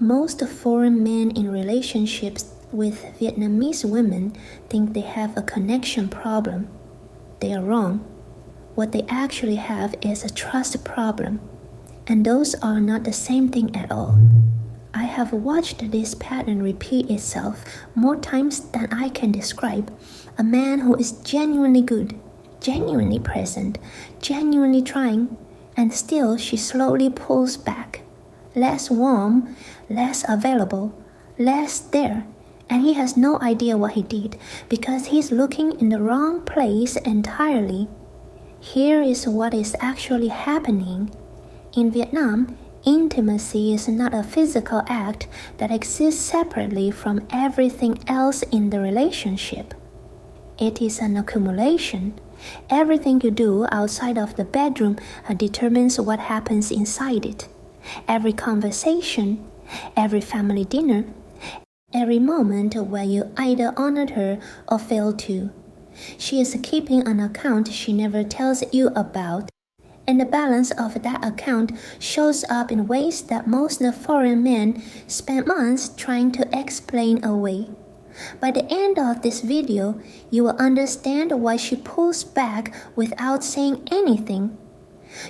Most foreign men in relationships with Vietnamese women think they have a connection problem. They are wrong. What they actually have is a trust problem, and those are not the same thing at all. I have watched this pattern repeat itself more times than I can describe. A man who is genuinely good, genuinely present, genuinely trying, and still she slowly pulls back. Less warm, less available, less there, and he has no idea what he did because he's looking in the wrong place entirely. Here is what is actually happening. In Vietnam, intimacy is not a physical act that exists separately from everything else in the relationship. It is an accumulation. Everything you do outside of the bedroom determines what happens inside it. Every conversation, every family dinner, every moment where you either honored her or failed to. She is keeping an account she never tells you about, and the balance of that account shows up in ways that most foreign men spend months trying to explain away. By the end of this video, you will understand why she pulls back without saying anything.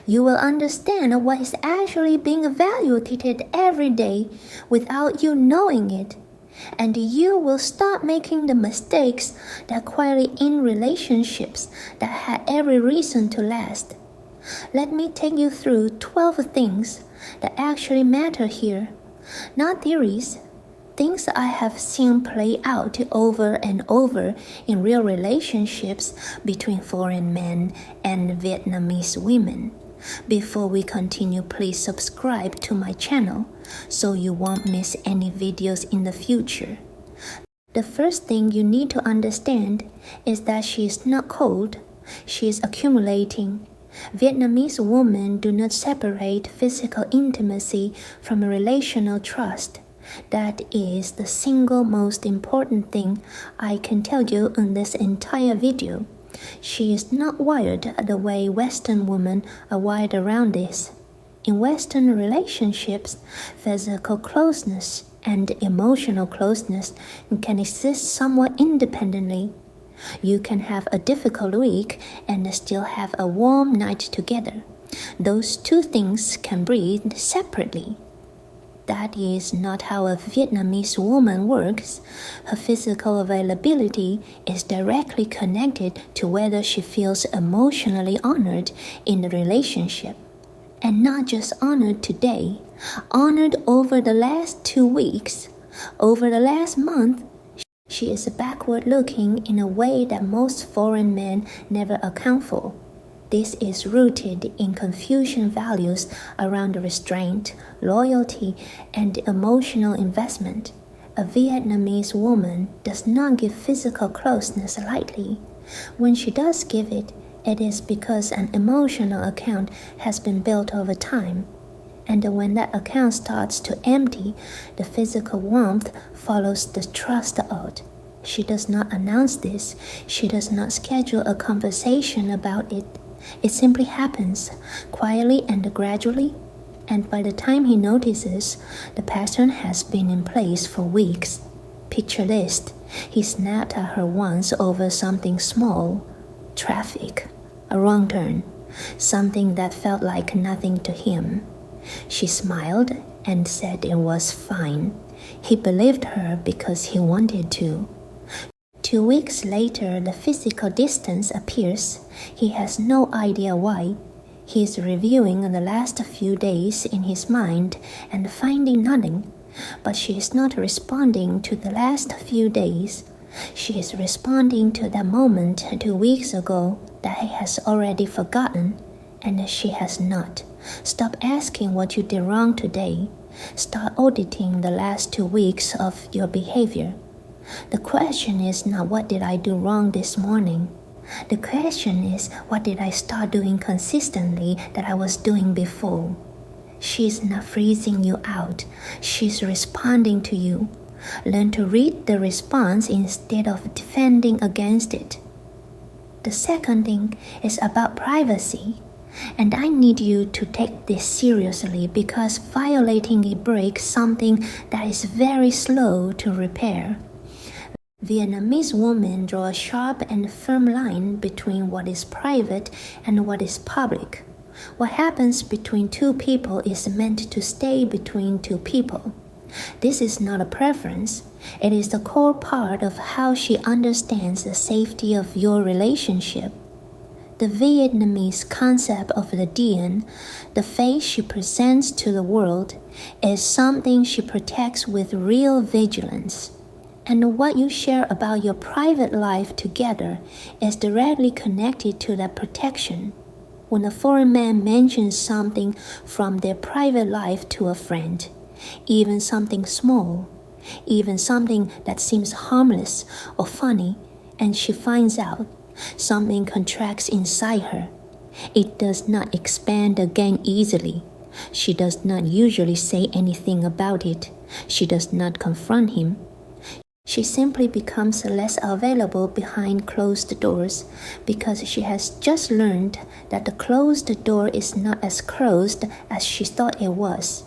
You will understand what is actually being evaluated every day without you knowing it. And you will stop making the mistakes that quietly end relationships that had every reason to last. Let me take you through 12 things that actually matter here. Not theories, things I have seen play out over and over in real relationships between foreign men and Vietnamese women. Before we continue, please subscribe to my channel so you won't miss any videos in the future. The first thing you need to understand is that she is not cold, she is accumulating. Vietnamese women do not separate physical intimacy from relational trust. That is the single most important thing I can tell you in this entire video. She is not wired the way Western women are wired around this. In Western relationships, physical closeness and emotional closeness can exist somewhat independently. You can have a difficult week and still have a warm night together. Those two things can breathe separately. That is not how a Vietnamese woman works. Her physical availability is directly connected to whether she feels emotionally honored in the relationship. And not just honored today, honored over the last 2 weeks, over the last month. She is backward looking in a way that most foreign men never account for. This is rooted in Confucian values around restraint, loyalty, and emotional investment. A Vietnamese woman does not give physical closeness lightly. When she does give it, it is because an emotional account has been built over time. And when that account starts to empty, the physical warmth follows the trust out. She does not announce this. She does not schedule a conversation about it. It simply happens, quietly and gradually, and by the time he notices, the pattern has been in place for weeks. Picture this: he snapped at her once over something small, traffic, a wrong turn, something that felt like nothing to him. She smiled and said it was fine. He believed her because he wanted to. 2 weeks later, the physical distance appears. He has no idea why. He is reviewing the last few days in his mind and finding nothing. But she is not responding to the last few days. She is responding to that moment 2 weeks ago that he has already forgotten, and she has not. Stop asking what you did wrong today. Start auditing the last 2 weeks of your behavior. The question is not what did I do wrong this morning. The question is what did I start doing consistently that I was doing before. She's not freezing you out. She's responding to you. Learn to read the response instead of defending against it. The second thing is about privacy. And I need you to take this seriously because violating it breaks something that is very slow to repair. Vietnamese women draw a sharp and firm line between what is private and what is public. What happens between two people is meant to stay between two people. This is not a preference. It is the core part of how she understands the safety of your relationship. The Vietnamese concept of the Dien, the face she presents to the world, is something she protects with real vigilance. And what you share about your private life together is directly connected to that protection. When a foreign man mentions something from their private life to a friend, even something small, even something that seems harmless or funny, and she finds out, something contracts inside her. It does not expand again easily. She does not usually say anything about it. She does not confront him. She simply becomes less available behind closed doors because she has just learned that the closed door is not as closed as she thought it was.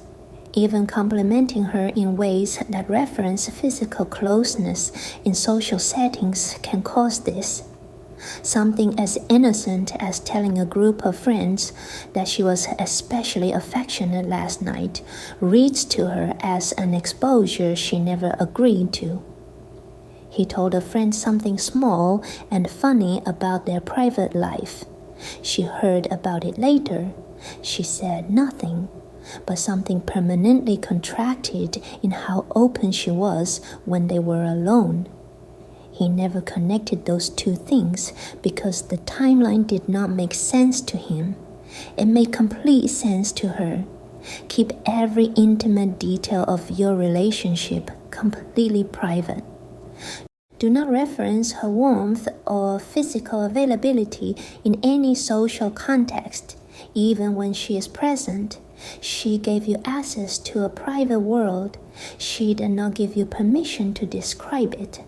Even complimenting her in ways that reference physical closeness in social settings can cause this. Something as innocent as telling a group of friends that she was especially affectionate last night reads to her as an exposure she never agreed to. He told a friend something small and funny about their private life. She heard about it later. She said nothing, but something permanently contracted in how open she was when they were alone. He never connected those two things because the timeline did not make sense to him. It made complete sense to her. Keep every intimate detail of your relationship completely private. Do not reference her warmth or physical availability in any social context, even when she is present. She gave you access to a private world. She did not give you permission to describe it.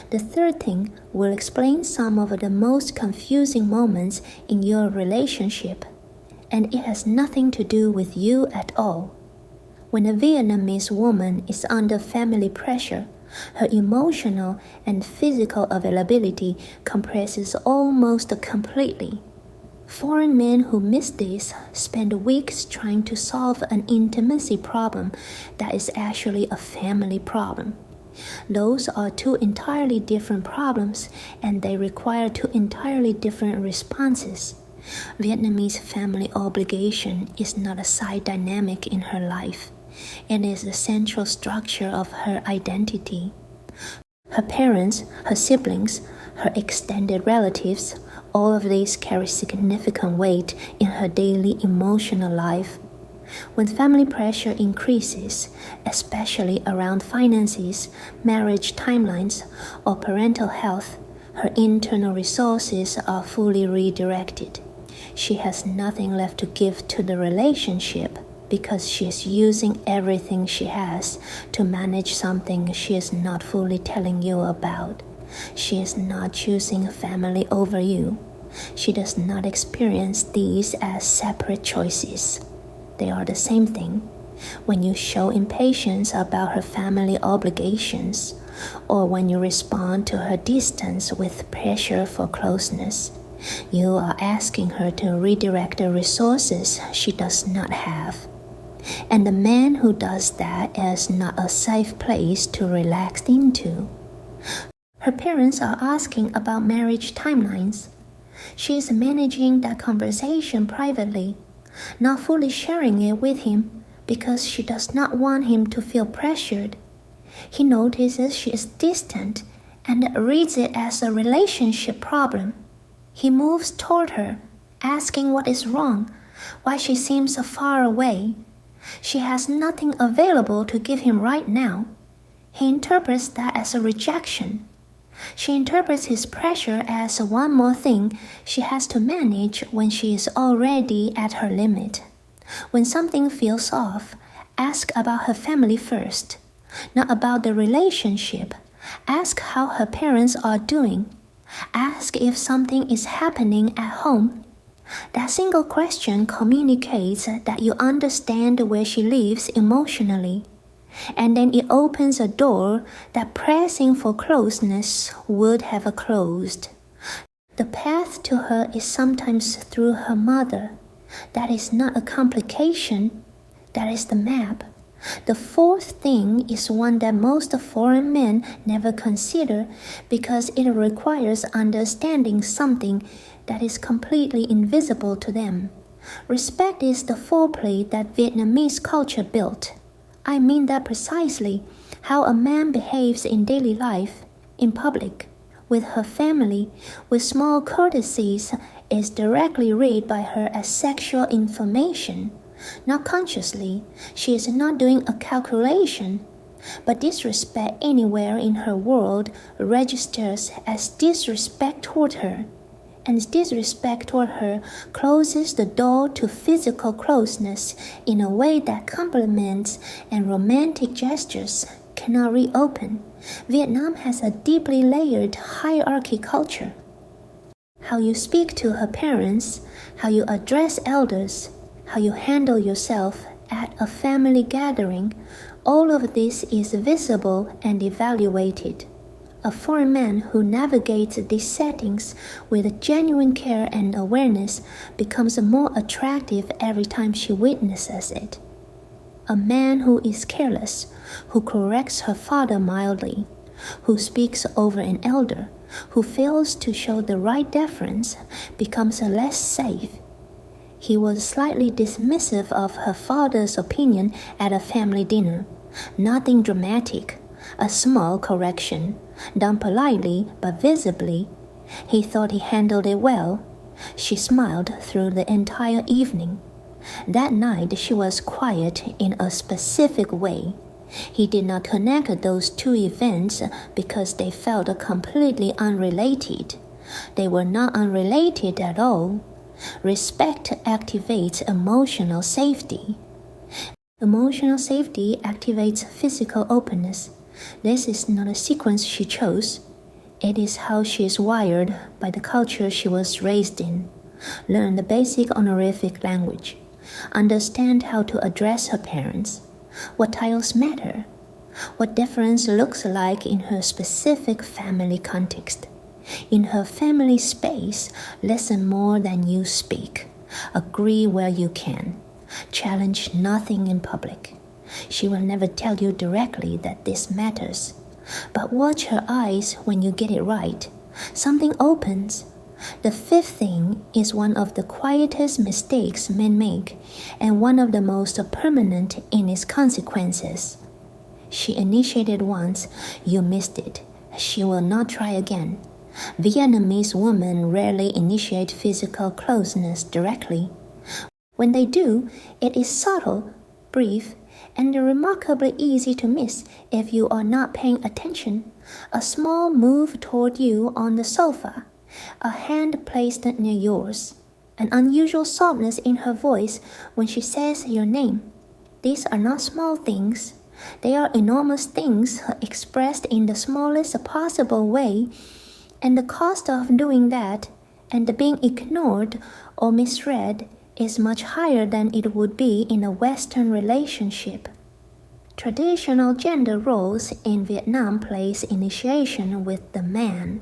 The third thing will explain some of the most confusing moments in your relationship, and it has nothing to do with you at all. When a Vietnamese woman is under family pressure, her emotional and physical availability compresses almost completely. Foreign men who miss this spend weeks trying to solve an intimacy problem that is actually a family problem. Those are two entirely different problems, and they require two entirely different responses. Vietnamese family obligation is not a side dynamic in her life. It is the central structure of her identity. Her parents, her siblings, her extended relatives, all of these carry significant weight in her daily emotional life. When family pressure increases, especially around finances, marriage timelines, or parental health, her internal resources are fully redirected. She has nothing left to give to the relationship because she is using everything she has to manage something she is not fully telling you about. She is not choosing family over you. She does not experience these as separate choices. They are the same thing. When you show impatience about her family obligations, or when you respond to her distance with pressure for closeness, you are asking her to redirect the resources she does not have. And the man who does that is not a safe place to relax into. Her parents are asking about marriage timelines. She is managing that conversation privately, not fully sharing it with him because she does not want him to feel pressured. He notices she is distant and reads it as a relationship problem. He moves toward her, asking what is wrong, why she seems so far away. She has nothing available to give him right now. He interprets that as a rejection. She interprets his pressure as one more thing she has to manage when she is already at her limit. When something feels off, ask about her family first, not about the relationship. Ask how her parents are doing. Ask if something is happening at home. That single question communicates that you understand where she lives emotionally, and then it opens a door that pressing for closeness would have closed. The path to her is sometimes through her mother. That is not a complication, that is the map. The fourth thing is one that most foreign men never consider because it requires understanding something that is completely invisible to them. Respect is the foreplay that Vietnamese culture built. I mean that precisely. How a man behaves in daily life, in public, with her family, with small courtesies, is directly read by her as sexual information. Not consciously, she is not doing a calculation, but disrespect anywhere in her world registers as disrespect toward her, and disrespect toward her closes the door to physical closeness in a way that compliments and romantic gestures cannot reopen. Vietnam has a deeply layered hierarchy culture. How you speak to her parents, how you address elders, how you handle yourself at a family gathering, all of this is visible and evaluated. A foreign man who navigates these settings with genuine care and awareness becomes more attractive every time she witnesses it. A man who is careless, who corrects her father mildly, who speaks over an elder, who fails to show the right deference, becomes less safe. He was slightly dismissive of her father's opinion at a family dinner. Nothing dramatic, a small correction, done politely but visibly. He thought he handled it well. She smiled through the entire evening. That night she was quiet in a specific way. He did not connect those two events because they felt completely unrelated. They were not unrelated at all. Respect activates emotional safety. Emotional safety activates physical openness. This is not a sequence she chose. It is how she is wired by the culture she was raised in. Learn the basic honorific language. Understand how to address her parents. What titles matter. What deference looks like in her specific family context. In her family space, listen more than you speak. Agree where you can. Challenge nothing in public. She will never tell you directly that this matters. But watch her eyes when you get it right. Something opens. The fifth thing is one of the quietest mistakes men make, and one of the most permanent in its consequences. She initiated once, you missed it. She will not try again. Vietnamese women rarely initiate physical closeness directly. When they do, it is subtle, brief, and remarkably easy to miss if you are not paying attention. A small move toward you on the sofa, a hand placed near yours, an unusual softness in her voice when she says your name. These are not small things. They are enormous things expressed in the smallest possible way, and the cost of doing that and being ignored or misread is much higher than it would be in a Western relationship. Traditional gender roles in Vietnam place initiation with the man.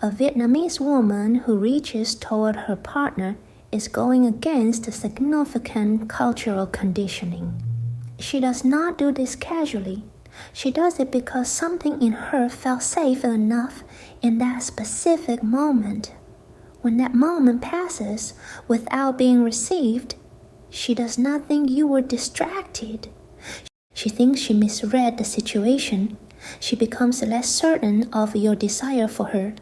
A Vietnamese woman who reaches toward her partner is going against significant cultural conditioning. She does not do this casually. She does it because something in her felt safe enough in that specific moment. When that moment passes without being received, she does not think you were distracted. She thinks she misread the situation. She becomes less certain of your desire for her.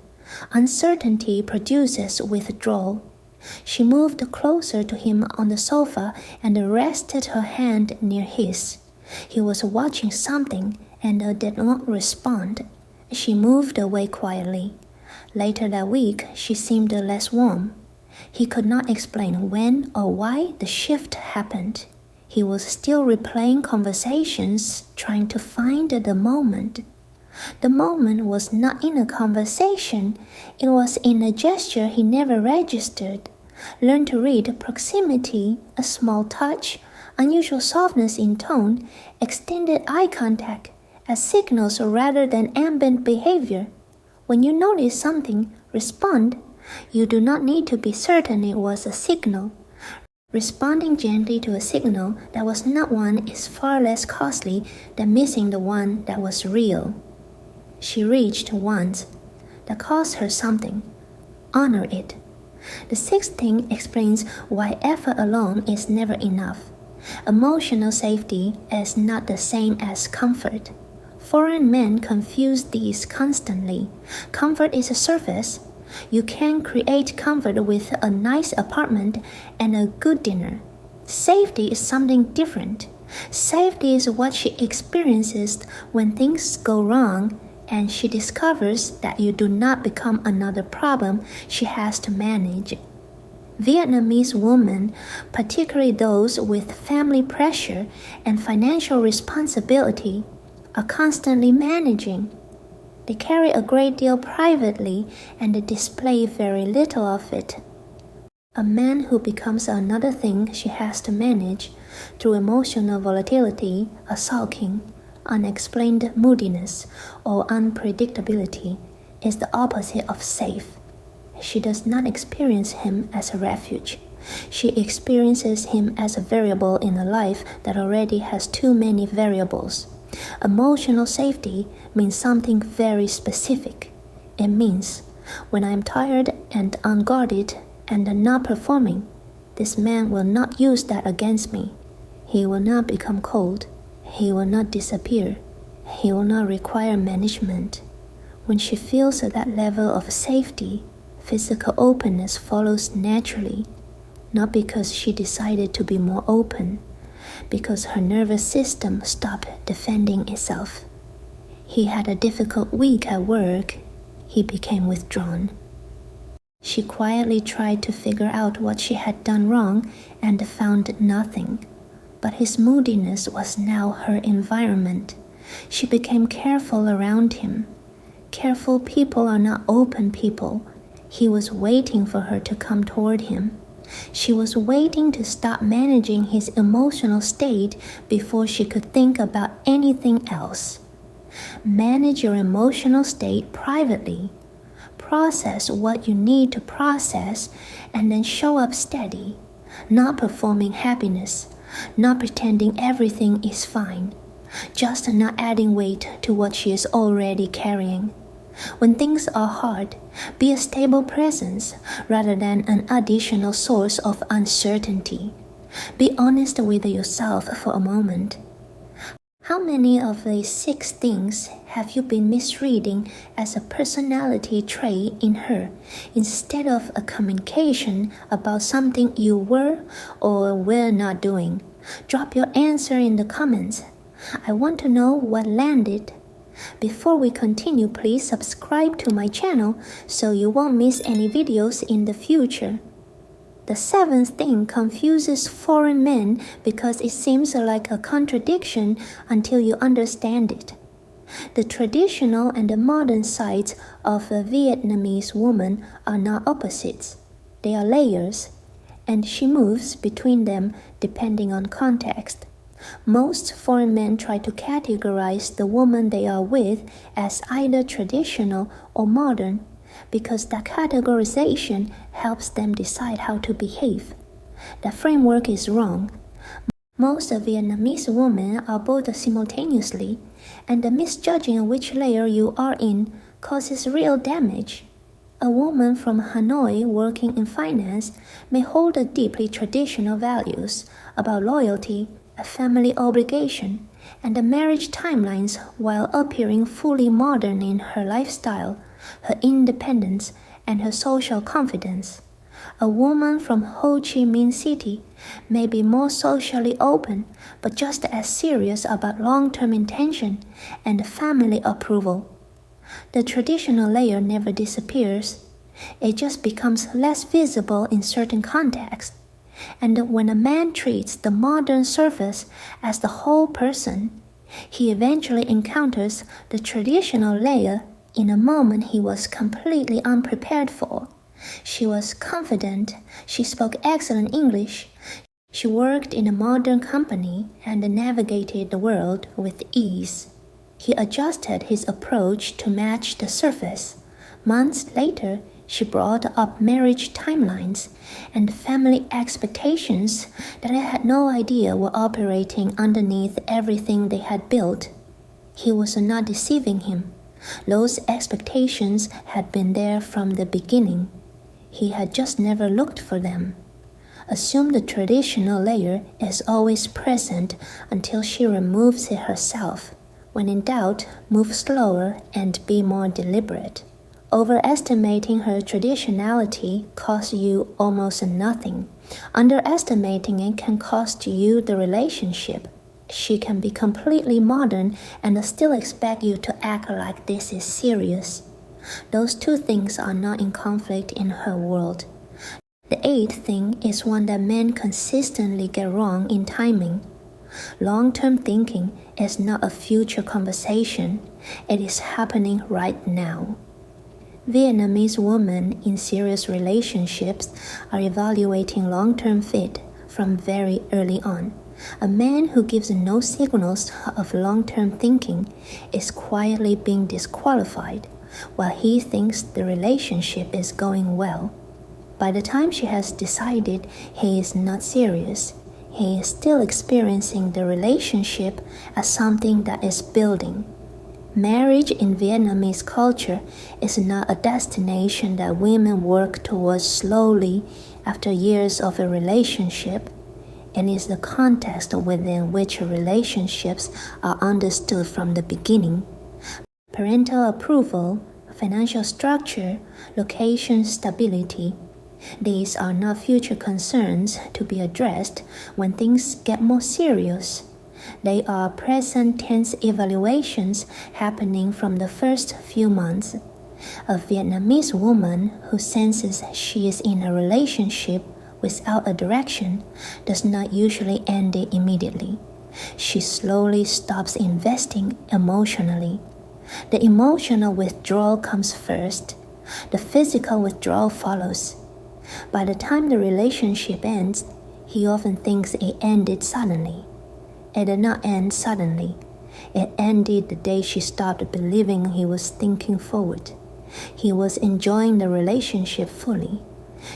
Uncertainty produces withdrawal. She moved closer to him on the sofa and rested her hand near his. He was watching something and did not respond. She moved away quietly. Later that week, she seemed less warm. He could not explain when or why the shift happened. He was still replaying conversations, trying to find the moment. The moment was not in a conversation. It was in a gesture he never registered, Learn to read proximity, a small touch, unusual softness in tone, extended eye contact as signals rather than ambient behavior. When you notice something, respond. You do not need to be certain it was a signal. Responding gently to a signal that was not one is far less costly than missing the one that was real. She reached once. That cost her something. Honor it. The sixth thing explains why effort alone is never enough. Emotional safety is not the same as comfort. Foreign men confuse these constantly. Comfort is a surface. You can create comfort with a nice apartment and a good dinner. Safety is something different. Safety is what she experiences when things go wrong and she discovers that you do not become another problem she has to manage. Vietnamese women, particularly those with family pressure and financial responsibility, are constantly managing. They carry a great deal privately and they display very little of it. A man who becomes another thing she has to manage through emotional volatility, a sulking, unexplained moodiness, or unpredictability is the opposite of safe. She does not experience him as a refuge. She experiences him as a variable in a life that already has too many variables. Emotional safety means something very specific. It means, when I am tired and unguarded and not performing, this man will not use that against me. He will not become cold. He will not disappear. He will not require management. When she feels that level of safety, physical openness follows naturally, not because she decided to be more open, because her nervous system stopped defending itself. He had a difficult week at work. He became withdrawn. She quietly tried to figure out what she had done wrong and found nothing. But his moodiness was now her environment. She became careful around him. Careful people are not open people. He was waiting for her to come toward him. She was waiting to stop managing his emotional state before she could think about anything else. Manage your emotional state privately. Process what you need to process and then show up steady, not performing happiness, not pretending everything is fine, just not adding weight to what she is already carrying. When things are hard, be a stable presence rather than an additional source of uncertainty. Be honest with yourself for a moment. How many of these 6 things have you been misreading as a personality trait in her instead of a communication about something you were or were not doing? Drop your answer in the comments. I want to know what landed. Before we continue, please subscribe to my channel so you won't miss any videos in the future. The 7th thing confuses foreign men because it seems like a contradiction until you understand it. The traditional and the modern sides of a Vietnamese woman are not opposites. They are layers, and she moves between them depending on context. Most foreign men try to categorize the woman they are with as either traditional or modern because that categorization helps them decide how to behave. That framework is wrong. Most Vietnamese women are both simultaneously, and the misjudging which layer you are in causes real damage. A woman from Hanoi working in finance may hold deeply traditional values about loyalty, a family obligation, and the marriage timelines while appearing fully modern in her lifestyle, her independence, and her social confidence. A woman from Ho Chi Minh City may be more socially open, but just as serious about long-term intention and family approval. The traditional layer never disappears. It just becomes less visible in certain contexts. And when a man treats the modern surface as the whole person, he eventually encounters the traditional layer in a moment he was completely unprepared for. She was confident, she spoke excellent English, she worked in a modern company and navigated the world with ease. He adjusted his approach to match the surface. Months later, she brought up marriage timelines and family expectations that I had no idea were operating underneath everything they had built. He was not deceiving him. Those expectations had been there from the beginning. He had just never looked for them. Assume the traditional layer is always present until she removes it herself. When in doubt, move slower and be more deliberate. Overestimating her traditionality costs you almost nothing. Underestimating it can cost you the relationship. She can be completely modern and still expect you to act like this is serious. Those two things are not in conflict in her world. The eighth thing is one that men consistently get wrong in timing. Long-term thinking is not a future conversation. It is happening right now. Vietnamese women in serious relationships are evaluating long-term fit from very early on. A man who gives no signals of long-term thinking is quietly being disqualified while he thinks the relationship is going well. By the time she has decided he is not serious, he is still experiencing the relationship as something that is building. Marriage in Vietnamese culture is not a destination that women work towards slowly after years of a relationship. It is the context within which relationships are understood from the beginning. Parental approval, financial structure, location stability. These are not future concerns to be addressed when things get more serious. They are present tense evaluations happening from the first few months. A Vietnamese woman who senses she is in a relationship without a direction does not usually end it immediately. She slowly stops investing emotionally. The emotional withdrawal comes first. The physical withdrawal follows. By the time the relationship ends, he often thinks it ended suddenly. It did not end suddenly. It ended the day she stopped believing he was thinking forward. He was enjoying the relationship fully.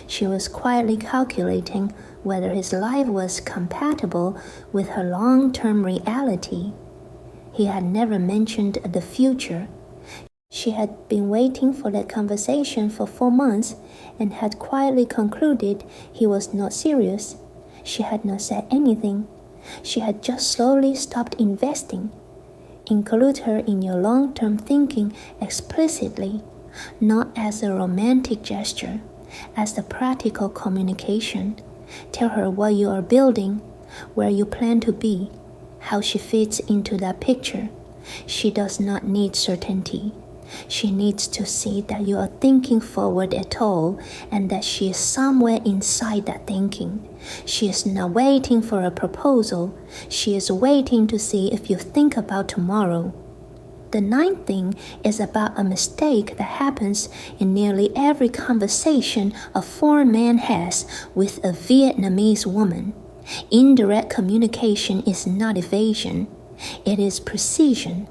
She was quietly calculating whether his life was compatible with her long-term reality. He had never mentioned the future. She had been waiting for that conversation for 4 months and had quietly concluded he was not serious. She had not said anything. She had just slowly stopped investing. Include her in your long-term thinking explicitly, not as a romantic gesture, as the practical communication. Tell her what you are building, where you plan to be, how she fits into that picture. She does not need certainty. She needs to see that you are thinking forward at all and that she is somewhere inside that thinking. She is not waiting for a proposal. She is waiting to see if you think about tomorrow. The ninth thing is about a mistake that happens in nearly every conversation a foreign man has with a Vietnamese woman. Indirect communication is not evasion. It is precision.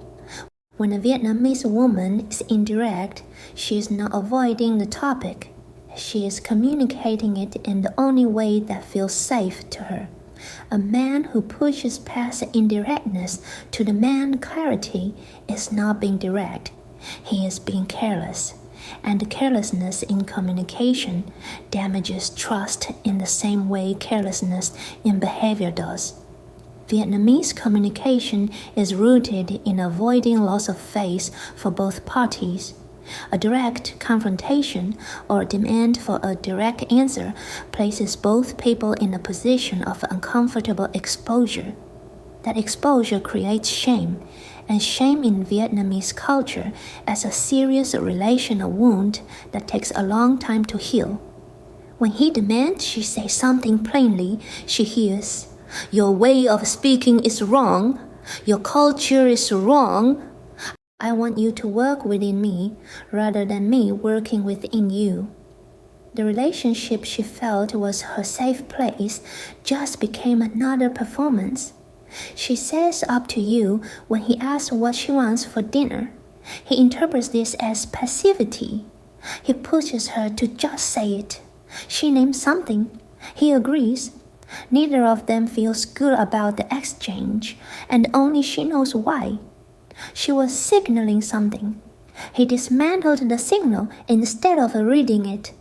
When a Vietnamese woman is indirect, she is not avoiding the topic. She is communicating it in the only way that feels safe to her. A man who pushes past indirectness to demand clarity is not being direct. He is being careless. And carelessness in communication damages trust in the same way carelessness in behavior does. Vietnamese communication is rooted in avoiding loss of face for both parties. A direct confrontation or demand for a direct answer places both people in a position of uncomfortable exposure. That exposure creates shame, and shame in Vietnamese culture is a serious relational wound that takes a long time to heal. When he demands she say something plainly, she hears, "Your way of speaking is wrong. Your culture is wrong. I want you to work within me rather than me working within you." The relationship she felt was her safe place just became another performance. She says up to you when he asks what she wants for dinner. He interprets this as passivity. He pushes her to just say it. She names something. He agrees. Neither of them feels good about the exchange, and only she knows why. She was signaling something. He dismantled the signal instead of reading it.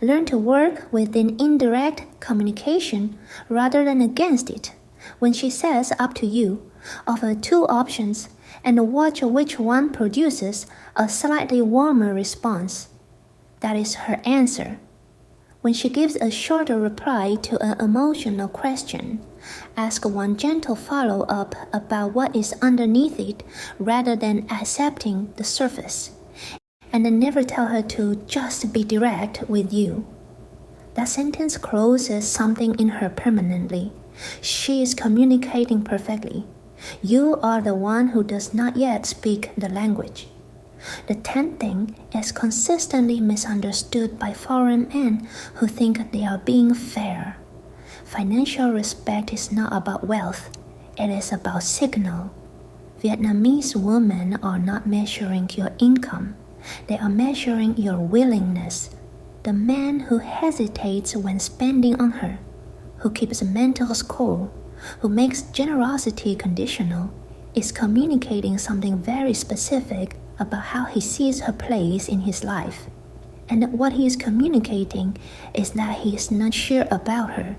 Learn to work within indirect communication rather than against it. When she says up to you, offer two options and watch which one produces a slightly warmer response. That is her answer. When she gives a shorter reply to an emotional question, ask one gentle follow-up about what is underneath it rather than accepting the surface. And then never tell her to just be direct with you. That sentence closes something in her permanently. She is communicating perfectly. You are the one who does not yet speak the language. The 10th thing is consistently misunderstood by foreign men who think they are being fair. Financial respect is not about wealth, it is about signal. Vietnamese women are not measuring your income, they are measuring your willingness. The man who hesitates when spending on her, who keeps a mental score, who makes generosity conditional, is communicating something very specific about how he sees her place in his life. And what he is communicating is that he is not sure about her.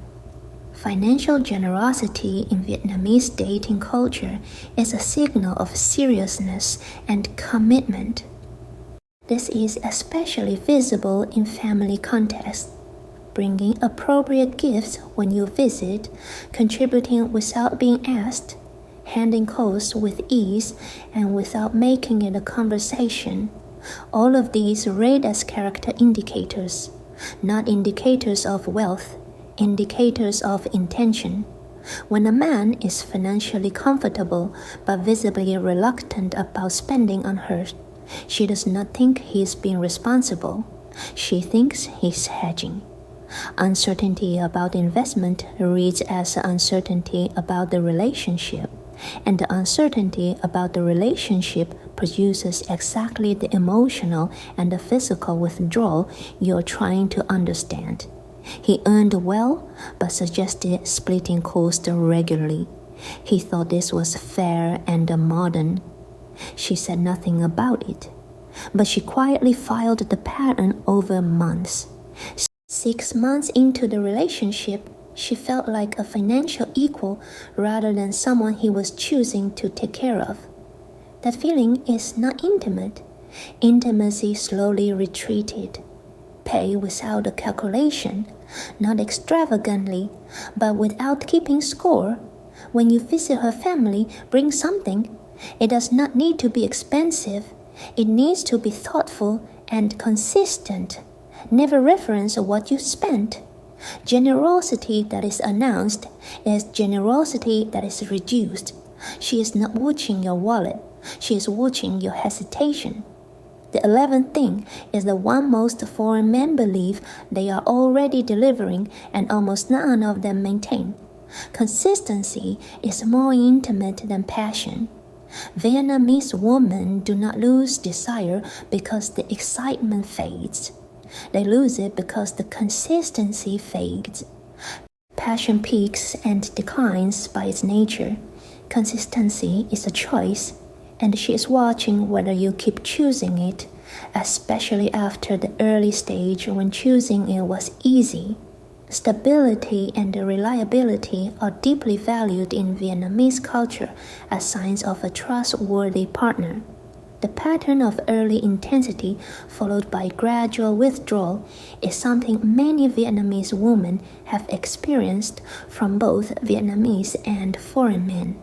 Financial generosity in Vietnamese dating culture is a signal of seriousness and commitment. This is especially visible in family contexts. Bringing appropriate gifts when you visit, contributing without being asked, handing costs with ease and without making it a conversation. All of these read as character indicators, not indicators of wealth, indicators of intention. When a man is financially comfortable but visibly reluctant about spending on her, she does not think he is being responsible. She thinks he's hedging. Uncertainty about investment reads as uncertainty about the relationship, and the uncertainty about the relationship produces exactly the emotional and the physical withdrawal you're trying to understand. He earned well, but suggested splitting costs regularly. He thought this was fair and modern. She said nothing about it, but she quietly filed the pattern over months. 6 months into the relationship, she felt like a financial equal rather than someone he was choosing to take care of. That feeling is not intimate. Intimacy slowly retreated. Pay without a calculation, not extravagantly, but without keeping score. When you visit her family, bring something. It does not need to be expensive. It needs to be thoughtful and consistent. Never reference what you spent. Generosity that is announced is generosity that is reduced. She is not watching your wallet. She is watching your hesitation. The 11th thing is the one most foreign men believe they are already delivering and almost none of them maintain. Consistency is more intimate than passion. Vietnamese women do not lose desire because the excitement fades. They lose it because the consistency fades. Passion peaks and declines by its nature. Consistency is a choice, and she is watching whether you keep choosing it, especially after the early stage when choosing it was easy. Stability and reliability are deeply valued in Vietnamese culture as signs of a trustworthy partner. The pattern of early intensity followed by gradual withdrawal is something many Vietnamese women have experienced from both Vietnamese and foreign men.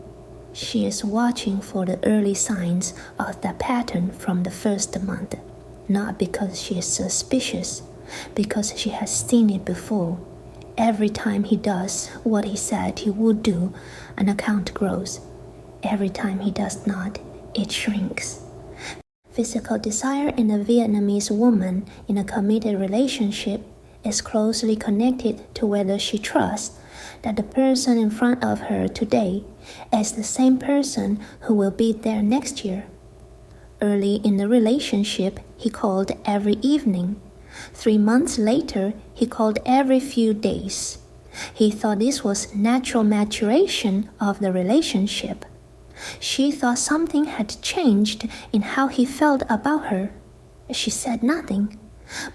She is watching for the early signs of that pattern from the first month, not because she is suspicious, because she has seen it before. Every time he does what he said he would do, an account grows. Every time he does not, it shrinks. Physical desire in a Vietnamese woman in a committed relationship is closely connected to whether she trusts that the person in front of her today is the same person who will be there next year. Early in the relationship, he called every evening. 3 months later, he called every few days. He thought this was natural maturation of the relationship. She thought something had changed in how he felt about her. She said nothing,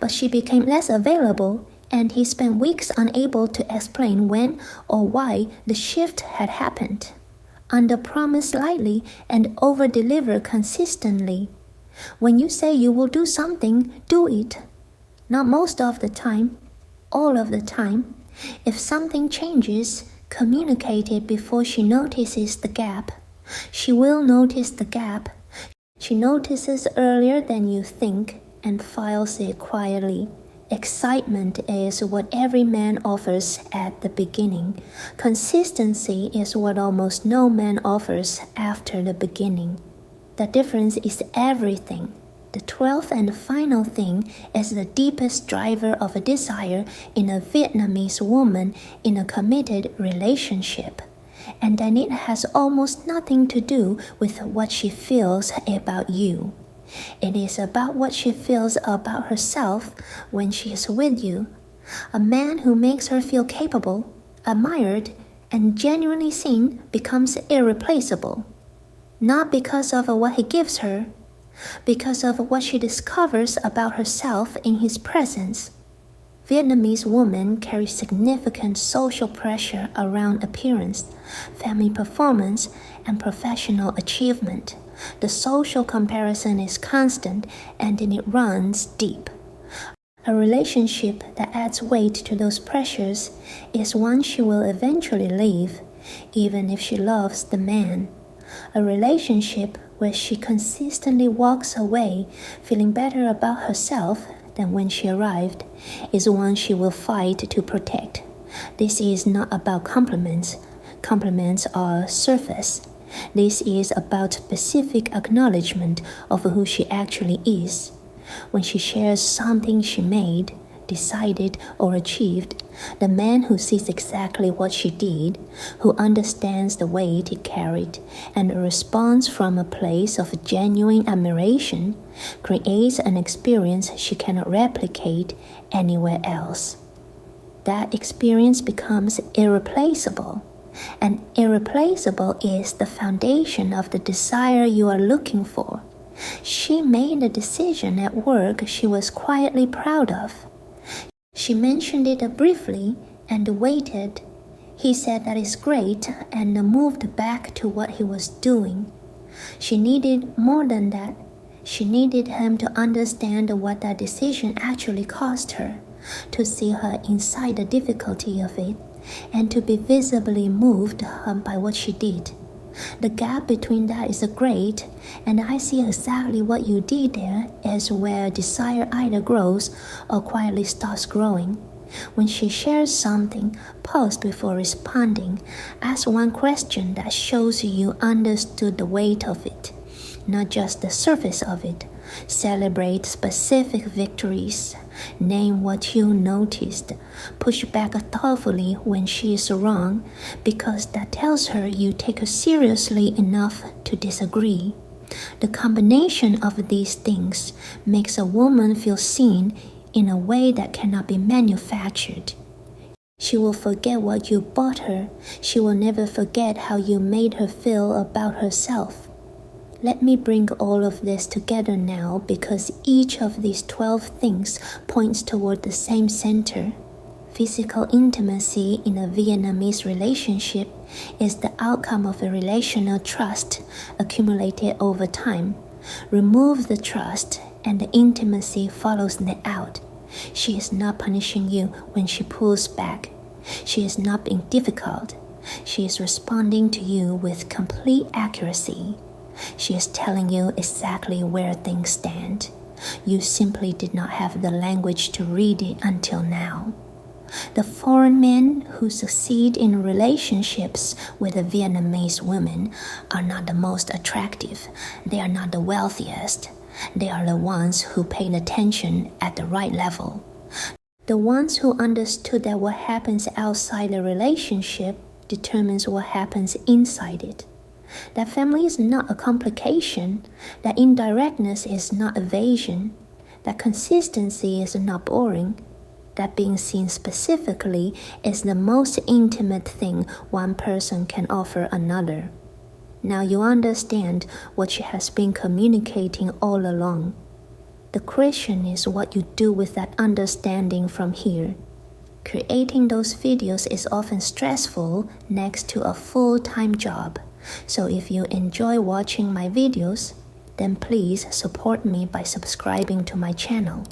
but she became less available, and he spent weeks unable to explain when or why the shift had happened. Under-promise lightly and over-deliver consistently. When you say you will do something, do it. Not most of the time, all of the time. If something changes, communicate it before she notices the gap. She will notice the gap. She notices earlier than you think and files it quietly. Excitement is what every man offers at the beginning. Consistency is what almost no man offers after the beginning. The difference is everything. The 12th and final thing is the deepest driver of a desire in a Vietnamese woman in a committed relationship. And then it has almost nothing to do with what she feels about you. It is about what she feels about herself when she is with you. A man who makes her feel capable, admired, and genuinely seen becomes irreplaceable. Not because of what he gives her, because of what she discovers about herself in his presence. Vietnamese women carry significant social pressure around appearance, family performance, and professional achievement. The social comparison is constant and it runs deep. A relationship that adds weight to those pressures is one she will eventually leave, even if she loves the man. A relationship where she consistently walks away feeling better about herself than when she arrived is one she will fight to protect. This is not about compliments. Compliments are surface. This is about specific acknowledgement of who she actually is. When she shares something she made, decided, or achieved, the man who sees exactly what she did, who understands the weight it carried, and responds from a place of genuine admiration, creates an experience she cannot replicate anywhere else. That experience becomes irreplaceable. And irreplaceable is the foundation of the desire you are looking for. She made a decision at work she was quietly proud of. She mentioned it briefly and waited. He said that is great and moved back to what he was doing. She needed more than that. She needed him to understand what that decision actually cost her, to see her inside the difficulty of it, and to be visibly moved by what she did. The gap between that is great, and I see exactly what you did there is where desire either grows or quietly stops growing. When she shares something, pause before responding. Ask one question that shows you understood the weight of it, not just the surface of it. Celebrate specific victories. Name what you noticed. Push back thoughtfully when she is wrong, because that tells her you take her seriously enough to disagree. The combination of these things makes a woman feel seen in a way that cannot be manufactured. She will forget what you bought her. She will never forget how you made her feel about herself. Let me bring all of this together now, because each of these 12 things points toward the same center. Physical intimacy in a Vietnamese relationship is the outcome of a relational trust accumulated over time. Remove the trust and the intimacy follows it out. She is not punishing you when she pulls back. She is not being difficult. She is responding to you with complete accuracy. She is telling you exactly where things stand. You simply did not have the language to read it until now. The foreign men who succeed in relationships with the Vietnamese women are not the most attractive. They are not the wealthiest. They are the ones who paid attention at the right level. The ones who understood that what happens outside a relationship determines what happens inside it. That family is not a complication, that indirectness is not evasion, that consistency is not boring, that being seen specifically is the most intimate thing one person can offer another. Now you understand what she has been communicating all along. The question is what you do with that understanding from here. Creating those videos is often stressful next to a full-time job. So if you enjoy watching my videos, then please support me by subscribing to my channel.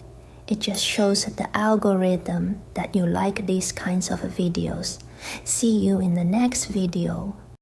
It just shows the algorithm that you like these kinds of videos. See you in the next video.